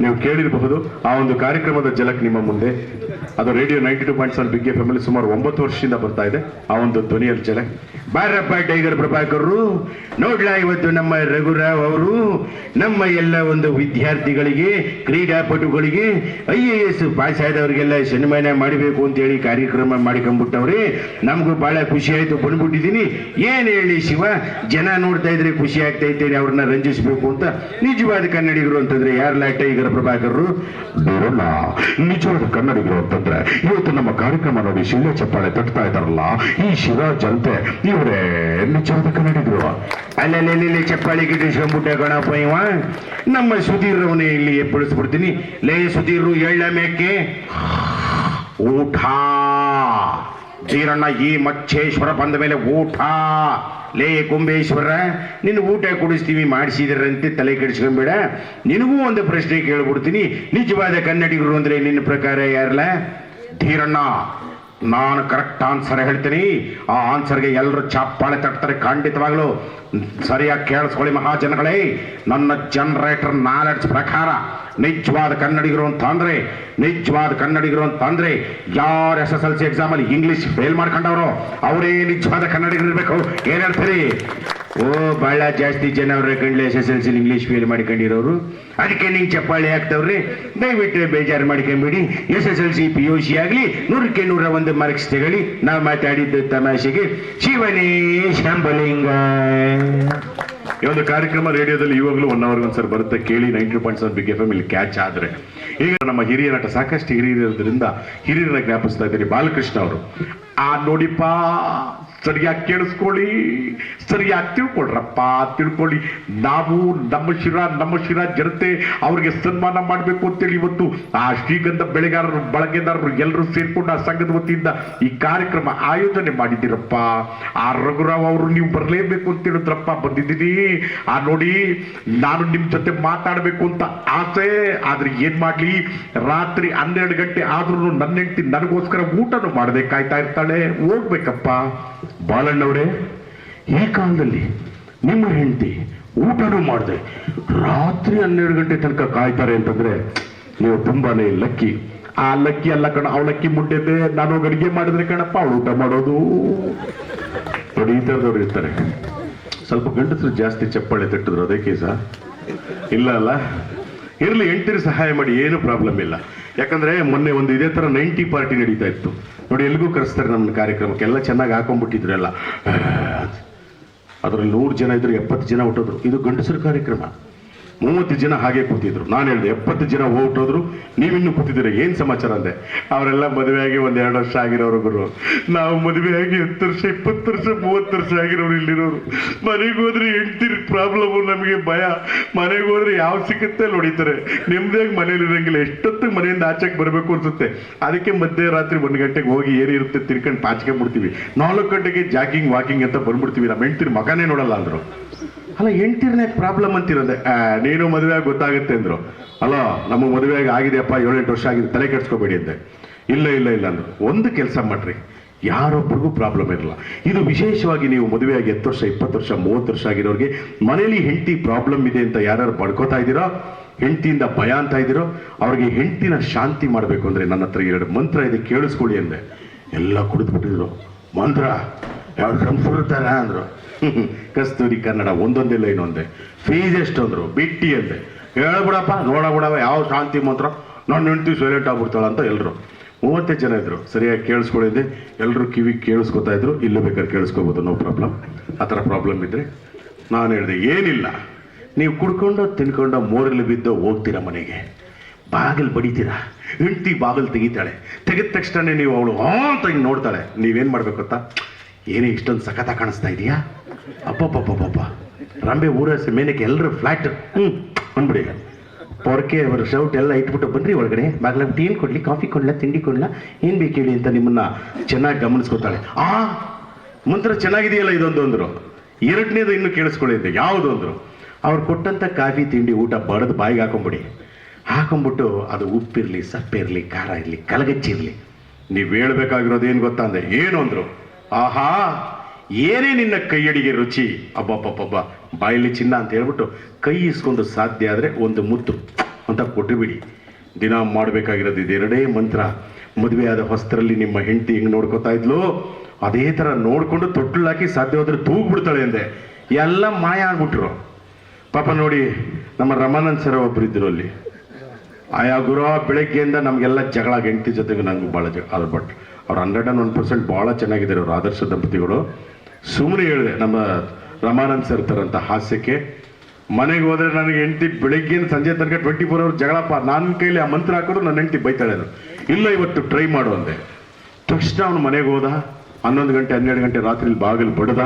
ನೀವು ಕೇಳಿರಬಹುದು ಆ ಒಂದು ಕಾರ್ಯಕ್ರಮದ ಜಲಕ್ ನಿಮ್ಮ ಮುಂದೆ. ಅದು ರೇಡಿಯೋ 92.7 ಬಿಗ್ ಎಫ್ ಎಂ ಸುಮಾರು 9 ವರ್ಷದಿಂದ ಬರ್ತಾ ಇದೆ. ಆ ಒಂದು ಧ್ವನಿಯಲ್ಲಿ ಜಲಕ್. ಬಾರಪ್ಪ ಟೈಗರ್ ಪ್ರಭಾಕರ್ರು, ನೋಡ್ಲಾ ಇವತ್ತು ನಮ್ಮ ರಘುರಾವ್ ಅವರು ನಮ್ಮ ಎಲ್ಲ ಒಂದು ವಿದ್ಯಾರ್ಥಿಗಳಿಗೆ, ಕ್ರೀಡಾಪಟುಗಳಿಗೆ, IAS ಪಾಸ್ ಆದವರಿಗೆಲ್ಲ ಸನ್ಮಾನ ಮಾಡಬೇಕು ಅಂತ ಹೇಳಿ ಕಾರ್ಯಕ್ರಮ ಮಾಡಿಕೊಂಡ್ಬಿಟ್ಟವ್ರೆ. ನಮಗೂ ಬಹಳ ಖುಷಿ ಆಯ್ತು, ಬಂದ್ಬಿಟ್ಟಿದ್ದೀನಿ. ಏನ್ ಹೇಳಿ ಶಿವ, ಜನ ನೋಡ್ತಾ ಇದ್ರೆ ಖುಷಿ ಆಗ್ತಾ ಇದ್ದೇನೆ, ಅವ್ರನ್ನ ರಂಜಿಸ್ಬೇಕು ಅಂತ. ನಿಜವಾದ ಕನ್ನಡಿಗರು ಅಂತಂದ್ರೆ ಯಾರಲ್ಲ ಟೈಗರ್ ಪ್ರಭಾಕರ್ರು? ನಿಜವಾದ ಕನ್ನಡಿಗರು ಅಂತಂದ್ರೆ ಇವತ್ತು ನಮ್ಮ ಕಾರ್ಯಕ್ರಮ ನೋಡಿ ಶಿಲೆ ಚಪ್ಪಾಳೆ ತಟ್ತಾ ಇದಾರಲ್ಲ ಈ ಶಿರಾ ಜನತೆ, ಇವರೇ ನಿಜವಾದ ಕನ್ನಡಿಗರು. ಅಲ್ಲಲ್ಲಿ ಚಪ್ಪಾಳಿ ಗಿಟ್ಟಿಸ್ಕೊಂಡ್ಬಿಟ್ಟೆ ಗಣಪ ಇವ. ನಮ್ಮ ಸುಧೀರ್ ಅವನೇ ಇಲ್ಲಿ ಎಪ್ಪಳಿಸ್ಬಿಡ್ತೀನಿ. ಲೇ ಸುಧೀರ್, ಎಳ್ಳ ಮೇಕೆ ಊಟ. ಜೀರಣ್ಣ, ಈ ಮಚ್ಚೇಶ್ವರ ಬಂದ ಮೇಲೆ ಊಟ. ಲೇ ಕುಂಬೇಶ್ವರ, ನಿನ್ನ ಊಟ ಕೊಡಿಸ್ತೀವಿ ಮಾಡಿಸಿದ್ರಂತೆ, ತಲೆ ಕೆಡಿಸ್ಕೊಂಬೇಡ. ನಿನಗೂ ಒಂದು ಪ್ರಶ್ನೆ ಕೇಳ್ಬಿಡ್ತೀನಿ. ನಿಜವಾದ ಕನ್ನಡಿಗರು ಅಂದ್ರೆ ನಿನ್ನ ಪ್ರಕಾರ ಯಾರಲ್ಲ? ಧೀರಣ್ಣ, ನಾನು ಕರೆಕ್ಟ್ ಆನ್ಸರ್ ಹೇಳ್ತೀನಿ. ಆ ಆನ್ಸರ್ಗೆ ಎಲ್ಲರೂ ಚಪ್ಪಾಳೆ ತಟ್ತಾರೆ ಖಂಡಿತವಾಗ್ಲು. ಸರಿಯಾಗಿ ಕೇಳಿಸ್ಕೊಳ್ಳಿ ಮಹಾಜನಗಳೇ. ನನ್ನ ಜನರೇಟರ್ ನಾಲೆಡ್ಜ್ ಪ್ರಕಾರ ನಿಜವಾದ ಕನ್ನಡಿಗರು ಅಂತ ಅಂದ್ರೆ ಯಾರು SSLC ಎಕ್ಸಾಮ್ ಅಲ್ಲಿ ಇಂಗ್ಲಿಷ್ ಫೇಲ್ ಮಾಡ್ಕೊಂಡವ್ರು ಅವರೇ ನಿಜವಾದ ಕನ್ನಡಿಗರು ಇರ್ಬೇಕು. ಏನ್ ಹೇಳ್ತೀರಿ? ಓ, ಬಹಳ ಜಾಸ್ತಿ ಜನ ಅವ್ರ ಕಂಡ್ಲೆ SSLC ಇಂಗ್ಲಿಷ್ ಫೇಲ್ ಮಾಡ್ಕೊಂಡಿರೋರು. ಅದಕ್ಕೆ ನಿಂಗೆ ಚಪ್ಪಾಳೆ ಆಗ್ತವ್ರಿ. ದಯವಿಟ್ಟು ಬೇಜಾರು ಮಾಡ್ಕೊಂಬಿಡಿ. SSLC PUC ಆಗ್ಲಿ 100ಕ್ಕೆ 101 ಮಾರ್ಕ್ಸ್ ತಗೊಳ್ಳಿ. ನಾವು ಮಾತಾಡಿದ್ದು ತಮಾಷೆಗೆ. ಶಿವನೇ ಶಂಭಲಿಂಗ. ಈ ಒಂದು ಕಾರ್ಯಕ್ರಮ ರೇಡಿಯೋದಲ್ಲಿ ಇವಾಗಲೂ 1 ಅವರ್ಗೆ ಒಂದ್ಸರಿ ಬರುತ್ತೆ, ಕೇಳಿ. 92.7 ಬಿಗ್ ಎಫ್ ಎಂ ಇಲ್ಲಿ ಕ್ಯಾಚ್ ಆದ್ರೆ. ಈಗ ನಮ್ಮ ಹಿರಿಯ ನಟ, ಸಾಕಷ್ಟು ಹಿರಿಯರಿರೋದ್ರಿಂದ ಹಿರಿಯರನ್ನ ಜ್ಞಾಪಿಸ್ತಾ ಇದ್ದೀನಿ. ಬಾಲಕೃಷ್ಣ ಅವರು, ನೋಡಿಪ್ಪ, ಸರಿಯಾಗಿ ಕೇಳಿಸ್ಕೊಳ್ಳಿ, ಸರಿಯಾಗಿ ತಿಳ್ಕೊಳ್ರಪ್ಪ, ತಿಳ್ಕೊಳ್ಳಿ. ನಾವು ನಮ್ಮ ಶಿರಾ ಜನತೆ ಅವ್ರಿಗೆ ಸನ್ಮಾನ ಮಾಡಬೇಕು ಅಂತೇಳಿ ಇವತ್ತು ಆ ಶ್ರೀಗಂಧ ಬೆಳೆಗಾರರು, ಬಳಗೆದಾರರು ಎಲ್ಲರೂ ಸೇರ್ಕೊಂಡು ಆ ಸಂಘದ ವತಿಯಿಂದ ಈ ಕಾರ್ಯಕ್ರಮ ಆಯೋಜನೆ ಮಾಡಿದ್ದೀರಪ್ಪ. ಆ ರಘುರಾವ್ ಅವರು ನೀವು ಬರಲೇಬೇಕು ಅಂತ ಹೇಳಿದ್ರಪ್ಪ, ಬಂದಿದ್ದೀನಿ. ನೋಡಿ, ನಾನು ನಿಮ್ ಜೊತೆ ಮಾತಾಡಬೇಕು ಅಂತ ಆಸೆ, ಆದ್ರೆ ಏನ್ ಮಾಡ್ಲಿ, ರಾತ್ರಿ 12 ಗಂಟೆ ಆದ್ರೂ ನನ್ನ ಹೆಂಡತಿ ನನಗೋಸ್ಕರ ಊಟನೂ ಮಾಡದೆ ಕಾಯ್ತಾ ಇರ್ತಾಳೆ. ಹೋಗ್ಬೇಕಪ್ಪ. ಬಾಲಣ್ಣವ್ರೆ, ಈ ಕಾಲದಲ್ಲಿ ನಿಮ್ಮ ಹೆಂಡತಿ ಊಟನೂ ಮಾಡದೆ ರಾತ್ರಿ 12 ಗಂಟೆ ತನಕ ಕಾಯ್ತಾರೆ ಅಂತಂದ್ರೆ ನೀವು ತುಂಬಾನೇ ಲಕ್ಕಿ. ಆ ಲಕ್ಕಿ ಅಲ್ಲ ಕಣ, ಅವಳಕ್ಕಿ ಮುಟ್ಟಿದ್ದೆ ನಾನು ಅಡಿಗೆ ಮಾಡಿದ್ರೆ ಕಣಪ್ಪ ಅವಳು ಊಟ ಮಾಡೋದು. ನೋಡಿ, ಈ ಥರದವ್ರು ಇರ್ತಾರೆ. ಸ್ವಲ್ಪ ಗಂಡಸರು ಜಾಸ್ತಿ ಚಪ್ಪಾಳೆ ತಟ್ಟಿದ್ರು, ಅದೇ ಕೇಸ ಇಲ್ಲ ಅಲ್ಲ? ಇರ್ಲಿ, ಹೆಂಡತಿರು ಸಹಾಯ ಮಾಡಿ, ಏನು ಪ್ರಾಬ್ಲಮ್ ಇಲ್ಲ. ಯಾಕಂದ್ರೆ ಮೊನ್ನೆ ಒಂದು ಇದೇ ತರ 90 ಪಾರ್ಟಿ ನಡೀತಾ ಇತ್ತು ನೋಡಿ. ಎಲ್ಗೂ ಕರೆಸ್ತಾರೆ ನಮ್ಮ ಕಾರ್ಯಕ್ರಮಕ್ಕೆ. ಎಲ್ಲ ಚೆನ್ನಾಗಿ ಹಾಕೊಂಡ್ಬಿಟ್ಟಿದ್ರು ಎಲ್ಲ. ಅದ್ರಲ್ಲಿ 100 ಜನ ಇದ್ರು, 70 ಜನ ಹೊಟ್ಟೋದ್ರು. ಇದು ಗಂಡಸರ ಕಾರ್ಯಕ್ರಮ. 30 ಜನ ಹಾಗೆ ಕೂತಿದ್ರು. ನಾನು ಹೇಳಿದೆ 70 ಜನ ಹೊಟ್ಟೋದ್ರು, ನೀವಿನ್ನೂ ಕೂತಿದ್ದೀರ, ಏನ್ ಸಮಾಚಾರ ಅಂದೆ. ಅವರೆಲ್ಲ ಮದುವೆಯಾಗಿ 1-2 ವರ್ಷ ಆಗಿರೋರು. ನಾವು ಮದುವೆಯಾಗಿ 10 ವರ್ಷ, 20 ವರ್ಷ, 30 ವರ್ಷ ಆಗಿರೋರು ಇಲ್ಲಿರೋರು. ಮನೆಗೆ ಹೋದ್ರೆ ಹೆಂಡ್ತಿರ್ ಪ್ರಾಬ್ಲಮ್, ನಮಗೆ ಭಯ. ಮನೆಗೆ ಹೋದ್ರೆ ಯಾವ ಸಿಕ್ಕತ್ತೆ ಹೊಡಿತಾರೆ. ನೆಮ್ಮದಿಯಾಗಿ ಮನೇಲಿ ಇರಂಗಿಲ್ಲ. ಎಷ್ಟೊತ್ತಿಗೆ ಮನೆಯಿಂದ ಆಚೆಗೆ ಬರಬೇಕು ಅನ್ಸುತ್ತೆ. ಅದಕ್ಕೆ ಮಧ್ಯರಾತ್ರಿ 1 ಗಂಟೆಗೆ ಹೋಗಿ ಏನಿರುತ್ತೆ ತಿರ್ಕೊಂಡು ಪಾಚ್ಕೊಂಡ್ಬಿಡ್ತೀವಿ. 4 ಗಂಟೆಗೆ ಜಾಗಿಂಗ್ ವಾಕಿಂಗ್ ಅಂತ ಬಂದ್ಬಿಡ್ತೀವಿ. ನಮ್ಮ ಹೆಂಡ್ತಿರ್ ಮಗನೇ ನೋಡಲ್ಲ ಅಂದ್ರು. ಅಲ್ಲ, ಹೆಂಡ್ತಿರ್ನೇ ಪ್ರಾಬ್ಲಮ್ ಅಂತಿರೋದೆ. ನೀನು ಮದುವೆಯಾಗಿ ಗೊತ್ತಾಗುತ್ತೆ ಅಂದ್ರು. ಅಲ್ಲ, ನಮ್ಮ ಮದುವೆಯಾಗಿ ಆಗಿದೆಯಪ್ಪ, 7-8 ವರ್ಷ ಆಗಿದೆ, ತಲೆ ಕೆಡ್ಸ್ಕೋಬೇಡಿ ಅಂದೆ. ಇಲ್ಲ ಅಂದ್ರು. ಒಂದು ಕೆಲಸ ಮಾಡ್ರಿ, ಯಾರೊಬ್ಬರಿಗೂ ಪ್ರಾಬ್ಲಮ್ ಇರಲ್ಲ. ಇದು ವಿಶೇಷವಾಗಿ ನೀವು ಮದುವೆಯಾಗಿ 10 ವರ್ಷ, 20 ವರ್ಷ, 30 ವರ್ಷ ಆಗಿರೋರಿಗೆ, ಮನೇಲಿ ಹೆಂಡತಿ ಪ್ರಾಬ್ಲಮ್ ಇದೆ ಅಂತ ಯಾರು ಪಡ್ಕೋತಾ ಇದ್ದೀರೋ, ಹೆಂಡತಿಯಿಂದ ಭಯ ಅಂತ ಇದ್ದೀರೋ, ಅವ್ರಿಗೆ ಹೆಂಡತಿನ ಶಾಂತಿ ಮಾಡಬೇಕು ಅಂದ್ರೆ ನನ್ನ ಹತ್ರ 2 ಮಂತ್ರ ಇದೆ, ಕೇಳಿಸ್ಕೊಳ್ಳಿ ಅಂದೆ. ಎಲ್ಲ ಕುಡಿದ್ಬಿಟ್ಟಿದ್ರು. ಮಂತ್ರ ಯಾರು ಸಂಸ್ಕೃತಾರ ಅಂದ್ರು. ಕಸ್ತೂರಿ ಕನ್ನಡ ಒಂದೊಂದೇ ಲೈನ್ ಒಂದೇ. ಫೀಸ್ ಎಷ್ಟು ಅಂದ್ರು. ಬಿಟ್ಟಿ ಅಂದೆ. ಹೇಳ್ಬಿಡಪ್ಪ, ನೋಡಬಿಡವ ಯಾವ ಶಾಂತಿ ಮಂತ್ರ, ನಾನು ಹೆಂಡ್ತಿ ಸೈಲೆಂಟ್ ಆಗ್ಬಿಡ್ತಾಳ ಅಂತ ಎಲ್ರು. 30 ಜನ ಇದ್ರು. ಸರಿಯಾಗಿ ಕೇಳಿಸ್ಕೊಳ್ಳಿದ್ದೆ. ಎಲ್ಲರೂ ಕಿವಿ ಕೇಳಿಸ್ಕೊತಾ ಇದ್ರು. ಇಲ್ಲೂ ಬೇಕಾದ್ರೆ ಕೇಳಿಸ್ಕೋಬೋದು, ನೋ ಪ್ರಾಬ್ಲಮ್. ಆ ಥರ ಪ್ರಾಬ್ಲಮ್ ಇದ್ರೆ ನಾನು ಹೇಳಿದೆ, ಏನಿಲ್ಲ, ನೀವು ಕುಡ್ಕೊಂಡು ತಿನ್ಕೊಂಡು ಮೋರಲ್ಲಿ ಬಿದ್ದು ಹೋಗ್ತೀರಾ ಮನೆಗೆ, ಬಾಗಿಲು ಬಡಿತೀರಾ, ಹೆಂಡ್ತಿ ಬಾಗಿಲು ತೆಗಿತಾಳೆ. ತೆಗೆದ ತಕ್ಷಣ ನೀವು ಅವಳು ಅಂತ ಹಿಂಗೆ ನೋಡ್ತಾಳೆ. ನೀವೇನು ಮಾಡ್ಬೇಕು ಗೊತ್ತಾ? ಏನೇ ಇಷ್ಟೊಂದು ಸಖತ ಕಾಣಿಸ್ತಾ ಇದೆಯಾ, ಅಪ್ಪಪ್ಪಪ್ಪಪ್ಪ, ರಂಬೆ ಊರಸಿ ಮೇನಕ್ಕೆ ಎಲ್ಲರೂ ಫ್ಲಾಟ್ ಅಂದ್ಬಿಡಿ. ಪೊರಕೆ ಅವರ ಶೌಟ್ ಎಲ್ಲ ಇಟ್ಬಿಟ್ಟು ಬನ್ರಿ ಒಳಗಡೆ, ಬಾಗಿಲ ಟೀ ಕೊಡ್ಲಿ, ಕಾಫಿ ಕೊಡ್ಲ, ತಿಂಡಿ ಕೊಡ್ಲ, ಏನು ಬೇಕು ಹೇಳಿ ಅಂತ ನಿಮ್ಮನ್ನ ಚೆನ್ನಾಗಿ ಗಮನಿಸ್ಕೊತಾಳೆ. ಮಂತ್ರ ಚೆನ್ನಾಗಿದೆಯಲ್ಲ ಇದೊಂದು ಅಂದರು. 2ನೇದು ಇನ್ನು ಕೇಳಿಸ್ಕೊಳ್ಳಿದ್ದೆ. ಯಾವುದು ಅಂದರು? ಅವ್ರು ಕೊಟ್ಟಂಥ ಕಾಫಿ ತಿಂಡಿ ಊಟ ಬಡದು ಬಾಯಿಗೆ ಹಾಕೊಂಡ್ಬಿಟ್ಟು ಅದು ಉಪ್ಪಿರಲಿ, ಸಪ್ಪಿರಲಿ, ಖಾರ ಇರಲಿ, ಕಲಗಚ್ಚಿರಲಿ, ನೀವು ಹೇಳ್ಬೇಕಾಗಿರೋದು ಏನು ಗೊತ್ತಾ ಅಂದೆ. ಏನು ಅಂದರು? ಆಹಾ, ಏನೇ ನಿನ್ನ ಕೈಯಡಿಗೆ ರುಚಿ, ಅಬ್ಬಬ್ಬಬ್ಬ, ಬಾಯಲ್ಲಿ ಚಿನ್ನ ಅಂತ ಹೇಳ್ಬಿಟ್ಟು ಕೈ ಇಸ್ಕೊಂಡು ಸಾಧ್ಯ ಆದರೆ ಒಂದು ಮುತ್ತು ಅಂತ ಕೊಟ್ಟುಬಿಡಿ. ದಿನ ಮಾಡಬೇಕಾಗಿರೋದು ಇದೆರಡೇ ಮಂತ್ರ. ಮದುವೆ ಆದ ಹೊಸ್ತರಲ್ಲಿ ನಿಮ್ಮ ಹೆಂಡತಿ ಹೆಂಗೆ ನೋಡ್ಕೋತಾ ಇದ್ಲು ಅದೇ ಥರ ನೋಡಿಕೊಂಡು ತೊಟ್ಟಲು ಹಾಕಿ ಸಾಧ್ಯವಾದ್ರೆ ತೂಗ್ಬಿಡ್ತಾಳೆ ಅಂದೆ. ಎಲ್ಲ ಮಾಯ ಆಗ್ಬಿಟ್ರು ಪಾಪ. ನೋಡಿ ನಮ್ಮ ರಮಾನಂದ್ ಸರ್ ಒಬ್ರು ಇದ್ರು ಅಲ್ಲಿ. ಆಯಾ ಗುರು ಬೆಳಗ್ಗೆಯಿಂದ ನಮಗೆಲ್ಲ ಜಗಳ, ಹೆಂಡತಿ ಜೊತೆಗೆ ನಂಗೆ ಭಾಳ ಜಗಳ. ಬಟ್ ಅವ್ರು 101% ಭಾಳ ಚೆನ್ನಾಗಿದ್ದಾರೆ ಅವರು, ಆದರ್ಶ ದಂಪತಿಗಳು. ಸುಮ್ಮನೆ ಹೇಳಿದೆ ನಮ್ಮ ರಮಾನಂದ್ ಸರ್ ಥರಂತ ಹಾಸ್ಯಕ್ಕೆ. ಮನೆಗೆ ಹೋದ್ರೆ ನನಗೆ ಹೆಂಡತಿ ಬೆಳಗ್ಗೆಯಿಂದ ಸಂಜೆ ತನಕ 24 hours ಜಗಳಪ್ಪ. ನನ್ನ ಕೈಲಿ ಆ ಮಂತ್ರ ಹಾಕೋದು ನನ್ನ ಹೆಂಡತಿ ಬೈತಾಳೆ. ಇಲ್ಲ ಇವತ್ತು ಟ್ರೈ ಮಾಡು ಅಂದೆ. ತಕ್ಷಣ ಅವನು ಮನೆಗೆ ಹೋದ. 11 ಗಂಟೆ 12 ಗಂಟೆ ರಾತ್ರಿ ಬಾಗಿಲು ಬಡ್ದ.